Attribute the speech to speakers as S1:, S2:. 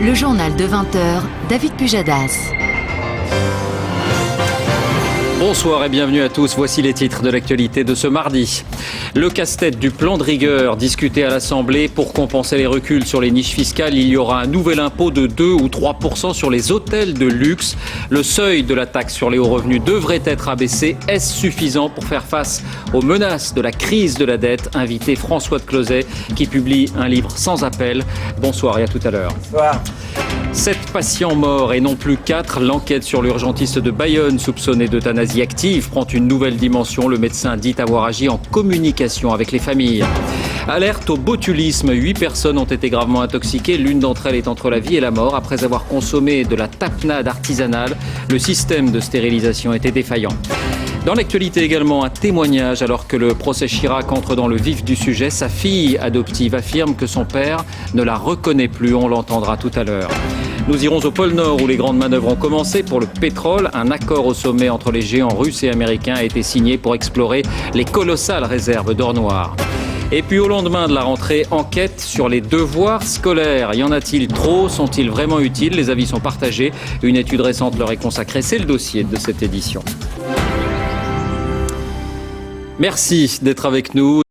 S1: Le journal de 20h, David Pujadas.
S2: Bonsoir et bienvenue à tous. Voici les titres de l'actualité de ce mardi. Le casse-tête du plan de rigueur discuté à l'Assemblée. Pour compenser les reculs sur les niches fiscales, il y aura un nouvel impôt de 2 ou 3% sur les hôtels de luxe. Le seuil de la taxe sur les hauts revenus devrait être abaissé. Est-ce suffisant pour faire face aux menaces de la crise de la dette? Invité François de Closet qui publie un livre sans appel. Bonsoir et à tout à l'heure.
S3: Bonsoir.
S2: 7 patients morts et non plus 4. L'enquête sur l'urgentiste de Bayonne soupçonné d'euthanasie active prend une nouvelle dimension. Le médecin dit avoir agi en communication avec les familles. Alerte au botulisme. 8 personnes ont été gravement intoxiquées. L'une d'entre elles est entre la vie et la mort après avoir consommé de la tapenade artisanale. Le système de stérilisation était défaillant. Dans l'actualité également, un témoignage alors que le procès Chirac entre dans le vif du sujet. Sa fille adoptive affirme que son père ne la reconnaît plus. On l'entendra tout à l'heure. Nous irons au pôle Nord où les grandes manœuvres ont commencé pour le pétrole. Un accord au sommet entre les géants russes et américains a été signé pour explorer les colossales réserves d'or noir. Et puis au lendemain de la rentrée, enquête sur les devoirs scolaires. Y en a-t-il trop? Sont-ils vraiment utiles? Les avis sont partagés. Une étude récente leur est consacrée. C'est le dossier de cette édition. Merci d'être avec nous.